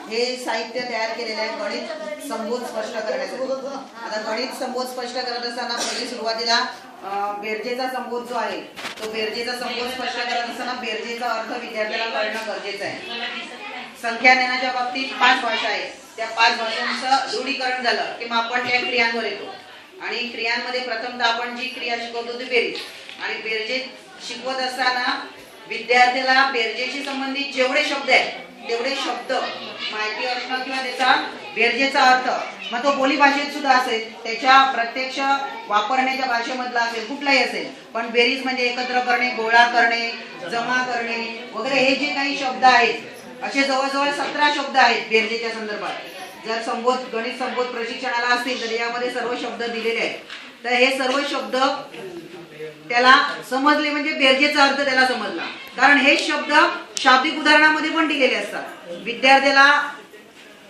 हे साहित्य तयार केलेले आहे गणित संबोध स्पष्ट करण्यासाठी। आता गणित संबोध स्पष्ट करत असताना पहिली सुरुवातीला बेरजेचा संबोध जो आहे तो बेरजेचा संबोध स्पष्ट करत असताना बेरजेचा अर्थ विद्यार्थ्याला कळणं गरजेचं आहे। संख्या ज्ञानाच्या बाबतीत 5 भाषा आहेत, त्या 5 भाषांचं दृढीकरण झालं की मग आपण त्या क्रियांवर येतो आणि क्रियांमध्ये प्रथमतः आपण जी क्रिया शिकवतो ती बेरीज। आणि बेरजे शिकवत असताना विद्यार्थ्याला बेरजेशी संबंधित जेवढे शब्द आहेत तेवढे शब्द माहिती असणं किंवा त्याचा बेरजेचा अर्थ मग तो बोली भाषेत सुद्धा असेल, त्याच्या प्रत्यक्ष वापरण्याच्या भाषेमधला असेल, कुठलाही असेल, पण बेरीज म्हणजे एकत्र करणे, गोळा करणे, जमा करणे वगैरे हे जे काही शब्द आहेत असे जवळजवळ 17 शब्द आहेत बेरजेच्या संदर्भात। जर संबोध गणित संबोध प्रशिक्षणाला असतील तर यामध्ये सर्व शब्द दिलेले आहेत। तर हे सर्व शब्द त्याला समजले म्हणजे बेरजेचा अर्थ त्याला समजला, कारण हे शब्द शाब्दिक उदाहरणामध्ये पण दिलेले असतात। विद्यार्थ्याला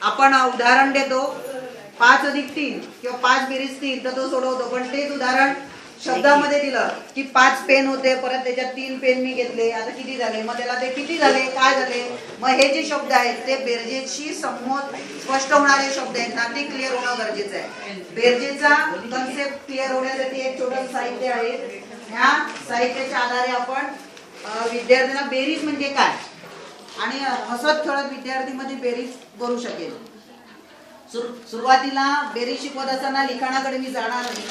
आपण उदाहरण देतो 5 अधिक 3 किंवा 5 बेरीज 3 तर तो सोडवतो, पण तेच उदाहरण शब्दामध्ये दिलं की 5 पेन होते, परत त्याच्यात 3 पेन मी घेतले, आता किती झाले, मग त्याला ते किती झाले, काय झाले, मग हे जे शब्द आहेत ते बेरजेशी संबंध स्पष्ट होणारे शब्द आहेत ना, ते क्लिअर होणं गरजेचं आहे। बेरजेचा कन्सेप्ट क्लिअर होण्यासाठी एक छोटं साहित्य आहे। ह्या साहित्याच्या आधारे आपण विद्यार्थ्यांना बेरीज म्हणजे काय आणि हसत खेळत विद्यार्थीमध्ये बेरीज करू शकेल। सुरुवातीला बेरीज शिकवत असताना लिखाणाकडे मी जाणार नाही,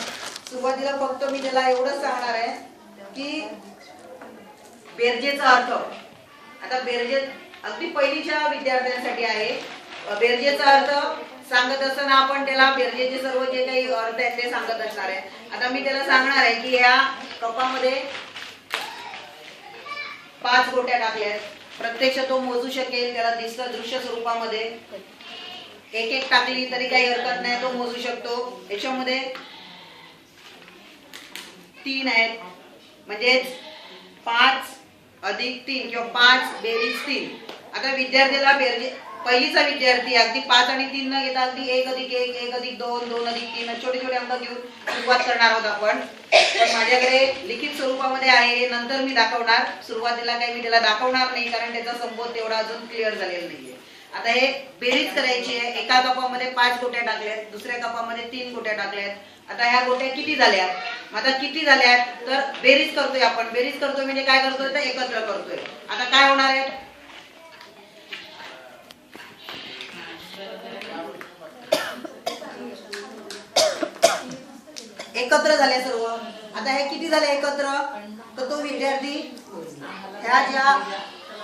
सुरुवातीला फक्त मी त्याला एवढंच सांगणार आहे की बेरजेचा अर्थ। आता बेरजे अगदी पहिलीच्या विद्यार्थ्यांसाठी आहे। बेरजेचा अर्थ सांगत असताना आपण त्याला बेरजेचे सर्व जे काही अर्थ आहेत ते सांगत असणार आहे। आता मी त्याला सांगणार आहे की या कपामध्ये 5 गोट्या टाकल्यात, प्रत्यक्ष तो मोजू शकेल, त्याला दिसतं दृश्य स्वरूपामध्ये, एक एक टाकली तरी काही हरकत नाही, तो मोजू शकतो। याच्यामध्ये 3 आहेत म्हणजे 5 अधिक 3 किंवा 5 बेरीज 3। आता विद्यार्थ्याला बेरजे पहिलीचा विद्यार्थी अगदी 5 आणि 3 न घेता अगदी 1 अधिक 1, 1 अधिक 2, 2 अधिक 3 छोटे छोटे अंक घेऊन सुरुवात करणार आहोत आपण। पण माझ्याकडे लिखित स्वरूपामध्ये आहे, हे नंतर मी दाखवणार, सुरुवातीला काही मी त्याला दाखवणार नाही कारण त्याचा संबोध तेवढा अजून क्लिअर झालेला नाहीये। आता हे बेरीज करायची आहे। एका कपामध्ये 5 गोट्या टाकल्यात, दुसऱ्या कपामध्ये 3 गोट्या टाकल्यात। आता ह्या गोट्या किती झाल्यात, आता किती झाल्यात तर बेरीज करतोय आपण। बेरीज करतोय म्हणजे काय करतोय तर एकत्र करतोय। आता काय होणार आहे, एकत्र झाले सर्व। आता हे किती झाले एकत्र तर तो विद्यार्थी ह्या ज्या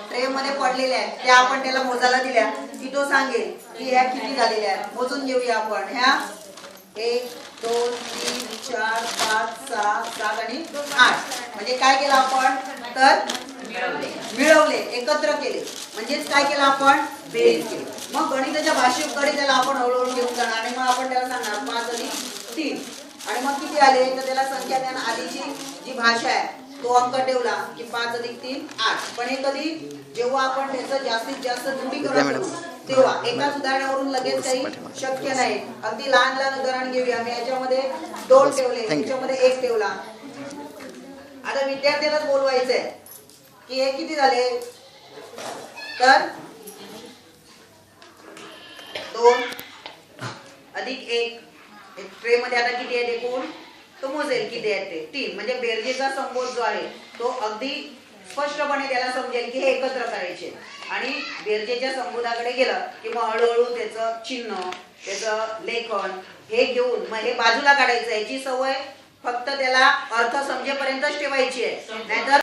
ट्रे मध्ये पडलेल्या आहेत त्या आपण त्याला मोजायला दिल्या की तो सांगेल की ह्या किती झालेल्या आहेत। मोजून घेऊया आपण। ह्या 1 2 3 4 5 6 7 आणि 8 म्हणजे काय केलं आपण तर मिळवले, एकत्र केले, म्हणजेच काय केलं आपण बेरीज केली। मग गणिताच्या भाषेकडे त्याला आपण हळूहळू घेऊन जाणार आणि मग आपण त्याला सांगणार 5 अधिक 3 आणि मग किती आले तर त्याला संख्या ज्ञान आधीची जी भाषा आहे तो अंक ठेवला की 5 अधिक 3 8। पण हे कधी जेव्हा आपण त्याचं जास्तीत जास्त दृढीकरण करू तेव्हा एकाच उदाहरणावरून लगेच काही शक्य नाही। अगदी लहान लहान उदाहरण घेऊया। मी याच्यामध्ये 2 ठेवले, याच्यामध्ये 1 ठेवला। आता विद्यार्थ्यालाच बोलवायचंय की हे किती झाले तर 2 अधिक 1 ट्रे मध्ये आता किती आहे एकूण तो मोजेल किती आहे ते 3। म्हणजे बेरजेचा संबोध जो आहे तो अगदी स्पष्टपणे त्याला समजेल की हे एकत्र करायचे। आणि बेरजेच्या संबोधाकडे गेलं की मग हळूहळू त्याचं चिन्ह, त्याचं लेखन हे घेऊन मग हे बाजूला काढायचं। याची सवय फक्त त्याला अर्थ समजेपर्यंतच ठेवायची आहे, नाहीतर